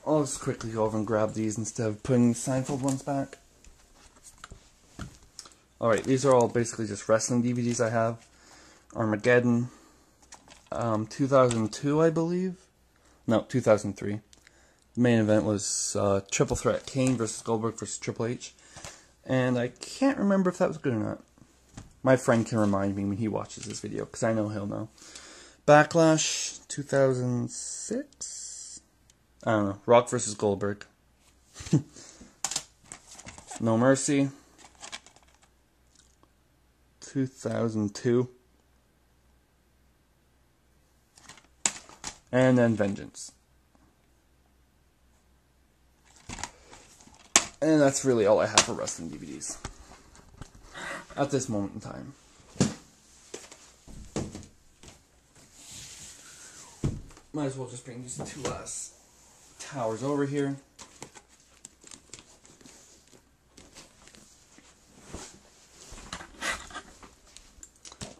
I'll just quickly go over and grab these instead of putting the Seinfeld ones back. Alright, these are all basically just wrestling DVDs I have. Armageddon, 2002 I believe? No, 2003. The main event was Triple Threat, Kane versus Goldberg versus Triple H. And I can't remember if that was good or not. My friend can remind me when he watches this video, because I know he'll know. Backlash, 2006? I don't know. Rock versus Goldberg. No Mercy, 2002. And then Vengeance. And that's really all I have for wrestling DVDs at this moment in time. Might as well just bring these two last towers over here.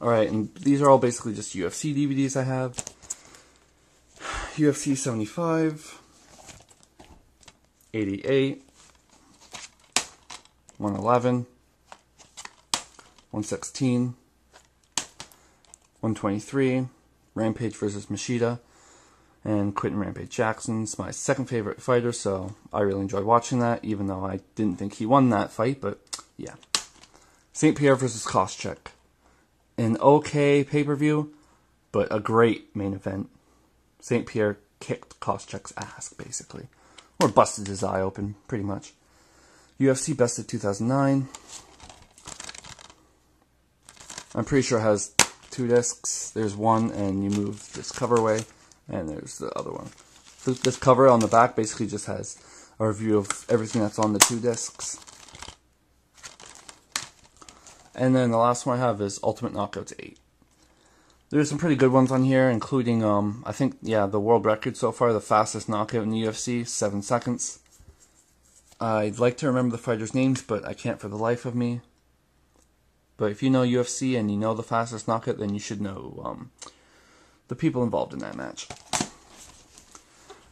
Alright, and these are all basically just UFC DVDs I have. UFC 75, 88, 111, 116, 123, Rampage versus Machida, and Quentin Rampage Jackson's my second favorite fighter, so I really enjoyed watching that, even though I didn't think he won that fight, but yeah. St. Pierre versus Koscheck. An okay pay-per-view, but a great main event. St. Pierre kicked Koscheck's ass, basically. Or busted his eye open, pretty much. UFC Best of 2009. I'm pretty sure it has 2 discs. There's one, and you move this cover away, and there's the other one. This cover on the back basically just has a review of everything that's on the 2 discs. And then the last one I have is Ultimate Knockouts 8. There's some pretty good ones on here, including, I think, yeah, the world record so far, the fastest knockout in the UFC, 7 seconds. I'd like to remember the fighters' names, but I can't for the life of me. But if you know UFC and you know the fastest knockout, then you should know the people involved in that match.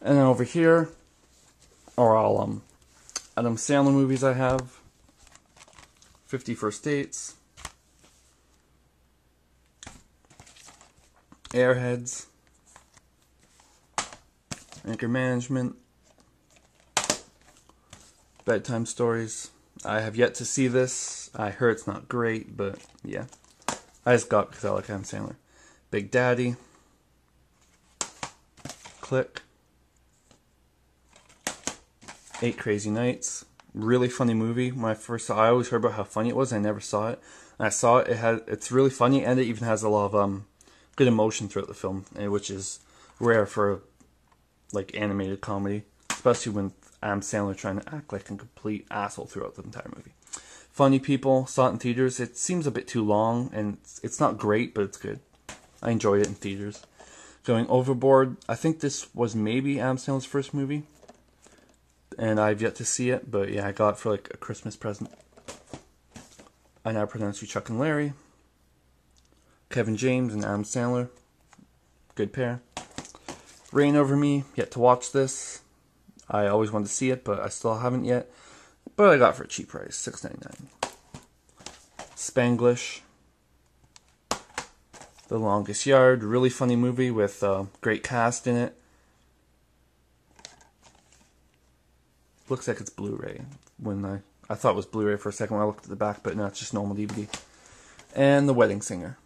And then over here are all Adam Sandler movies I have. 50 First Dates. Airheads. Anchor Management. Bedtime Stories. I have yet to see this. I heard it's not great, but yeah. I just got it because I like Adam Sandler. Big Daddy. Click. 8 Crazy Nights. Really funny movie. When I first saw it, I always heard about how funny it was. I never saw it. And I saw it. It's really funny, and it even has a lot of good emotion throughout the film, which is rare for like animated comedy, especially when Adam Sandler trying to act like a complete asshole throughout the entire movie. Funny People, saw it in theaters. It seems a bit too long, and it's not great, but it's good. I enjoyed it in theaters. Going Overboard, I think this was maybe Adam Sandler's first movie, and I've yet to see it, but yeah, I got it for like a Christmas present. I Now Pronounce You Chuck and Larry. Kevin James and Adam Sandler, good pair. Reign Over Me, yet to watch this. I always wanted to see it, but I still haven't yet. But I got it for a cheap price, $6.99. Spanglish. The Longest Yard, really funny movie with a great cast in it. Looks like it's Blu-ray. When I thought it was Blu-ray for a second when I looked at the back, but no, it's just normal DVD. And The Wedding Singer.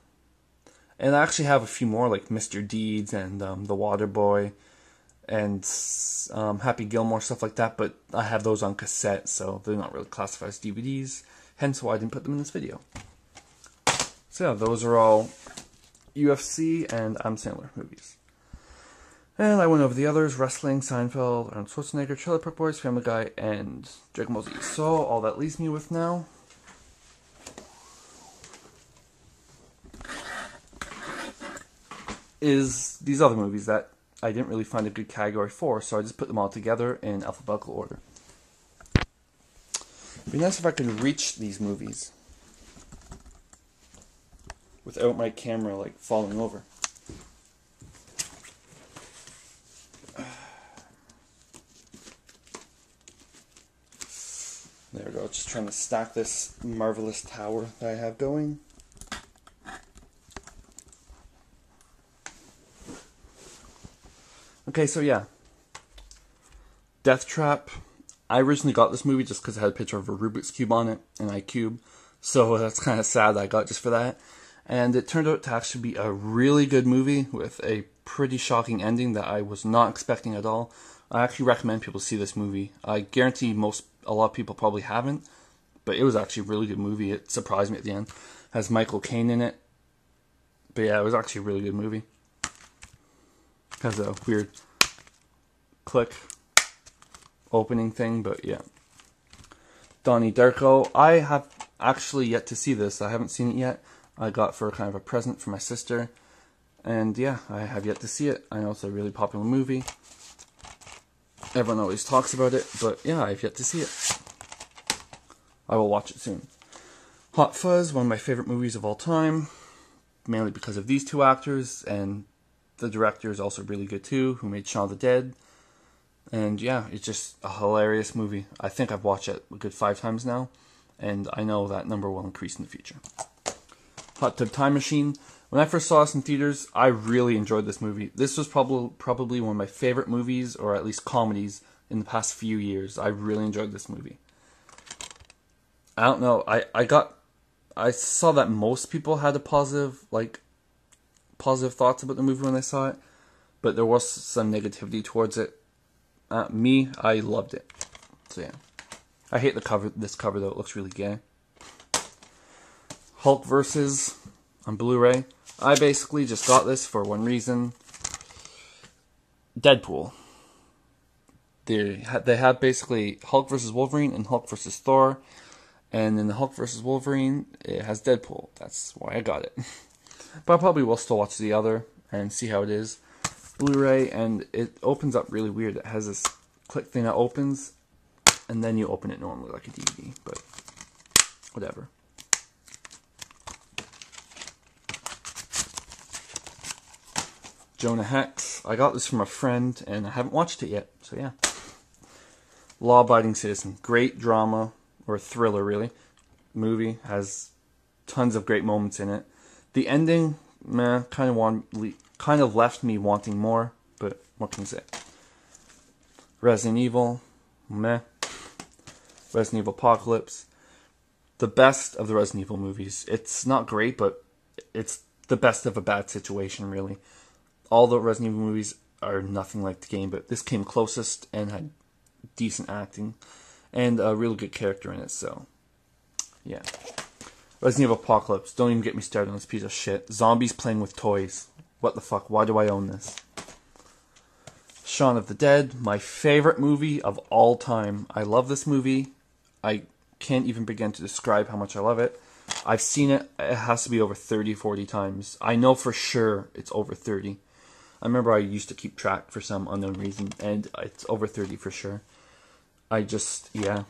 And I actually have a few more, like Mr. Deeds and The Waterboy and Happy Gilmore, stuff like that, but I have those on cassette, so they're not really classified as DVDs, hence why I didn't put them in this video. So yeah, those are all UFC and Adam Sandler movies. And I went over the others: Wrestling, Seinfeld, Arnold Schwarzenegger, Trailer Park Boys, Family Guy, and Dragon Ball Z. So all that leaves me with now is these other movies that I didn't really find a good category for, so I just put them all together in alphabetical order. It'd be nice if I could reach these movies without my camera like falling over. There we go, just trying to stack this marvelous tower that I have going. Okay, so yeah. Death Trap. I originally got this movie just because it had a picture of a Rubik's Cube on it, an iCube. So that's kind of sad that I got it just for that. And it turned out to actually be a really good movie with a pretty shocking ending that I was not expecting at all. I actually recommend people see this movie. I guarantee a lot of people probably haven't, but it was actually a really good movie. It surprised me at the end. It has Michael Caine in it. But yeah, it was actually a really good movie. It has a weird click opening thing, but yeah. Donnie Darko. I have actually yet to see this. I haven't seen it yet. I got for kind of a present for my sister. And yeah, I have yet to see it. I know it's a really popular movie. Everyone always talks about it, but yeah, I've yet to see it. I will watch it soon. Hot Fuzz, one of my favorite movies of all time, mainly because of these two actors, and the director is also really good too, who made Shaun of the Dead. And yeah, it's just a hilarious movie. I think I've watched it a good 5 times now, and I know that number will increase in the future. Hot Tub Time Machine. When I first saw this in theaters, I really enjoyed this movie. This was probably one of my favorite movies, or at least comedies, in the past few years. I really enjoyed this movie. I don't know, I saw that most people had a positive thoughts about the movie when they saw it, but there was some negativity towards it. Me, I loved it. So yeah. I hate this cover though, it looks really gay. Hulk vs. on Blu-ray. I basically just got this for one reason. Deadpool. They have basically Hulk vs. Wolverine and Hulk vs. Thor. And in the Hulk vs. Wolverine, it has Deadpool. That's why I got it. But I probably will still watch the other and see how it is. Blu-ray, and it opens up really weird. It has this click thing that opens, and then you open it normally like a DVD, but whatever. Jonah Hex. I got this from a friend, and I haven't watched it yet, so yeah. Law Abiding Citizen. Great drama, or thriller really, movie. Has tons of great moments in it. The ending, meh, kind of left me wanting more, but what can you say? Resident Evil, meh. Resident Evil Apocalypse. The best of the Resident Evil movies. It's not great, but it's the best of a bad situation, really. All the Resident Evil movies are nothing like the game, but this came closest and had decent acting and a really good character in it, so yeah. Resident Evil Apocalypse. Don't even get me started on this piece of shit. Zombies playing with toys. What the fuck? Why do I own this? Shaun of the Dead. My favorite movie of all time. I love this movie. I can't even begin to describe how much I love it. I've seen it. It has to be over 30, 40 times. I know for sure it's over 30. I remember I used to keep track for some unknown reason, and it's over 30 for sure. Yeah.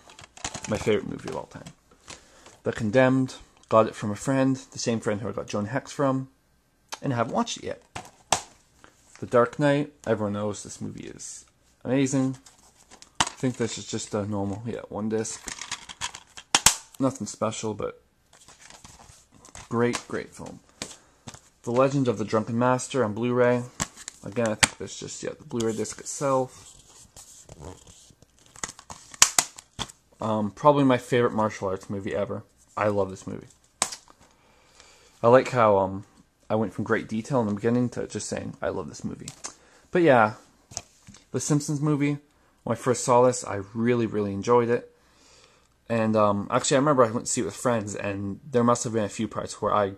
My favorite movie of all time. The Condemned. Got it from a friend, the same friend who I got Jonah Hex from, and I haven't watched it yet. The Dark Knight, everyone knows this movie is amazing. I think this is just a normal, one disc. Nothing special, but great film. The Legend of the Drunken Master on Blu-ray. Again, I think this is just, the Blu-ray disc itself. Probably my favorite martial arts movie ever. I love this movie. I like how I went from great detail in the beginning to just saying I love this movie. But yeah, the Simpsons movie, when I first saw this, I really enjoyed it. And actually, I remember I went to see it with friends, and there must have been a few parts where I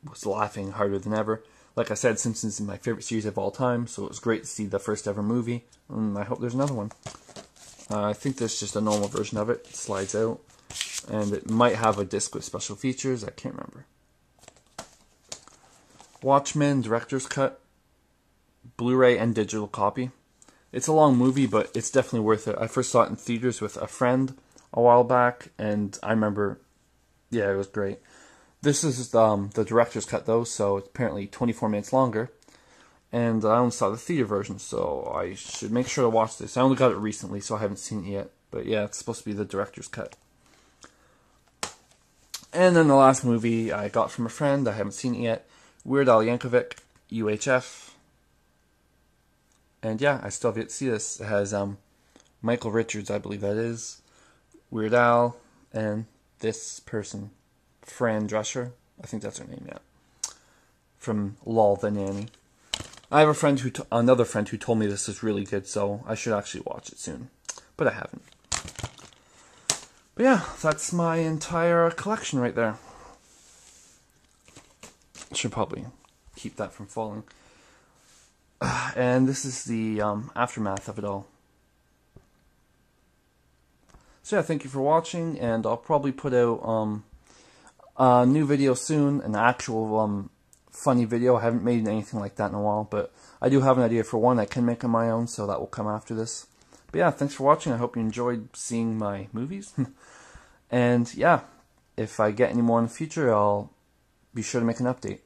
was laughing harder than ever. Like I said, Simpsons is my favorite series of all time, so it was great to see the first ever movie. And I hope there's another one. I think there's just a normal version of it. It slides out. And it might have a disc with special features. I can't remember. Watchmen, Director's Cut. Blu-ray and digital copy. It's a long movie, but it's definitely worth it. I first saw it in theaters with a friend a while back, and I remember, it was great. This is the director's cut, though, so it's apparently 24 minutes longer. And I only saw the theater version, so I should make sure to watch this. I only got it recently, so I haven't seen it yet. But yeah, it's supposed to be the director's cut. And then the last movie I got from a friend, I haven't seen it yet, Weird Al Yankovic, UHF. And yeah, I still have yet to see this. It has Michael Richards, I believe that is, Weird Al, and this person, Fran Drescher. I think that's her name, yeah. From Lol the Nanny. I have a friend another friend who told me this is really good, so I should actually watch it soon. But I haven't. But yeah, that's my entire collection right there. Should probably keep that from falling. And this is the aftermath of it all. So yeah, thank you for watching, and I'll probably put out a new video soon, an actual funny video. I haven't made anything like that in a while, but I do have an idea for one I can make on my own, so that will come after this. But yeah, thanks for watching. I hope you enjoyed seeing my movies. And yeah, if I get any more in the future, I'll be sure to make an update.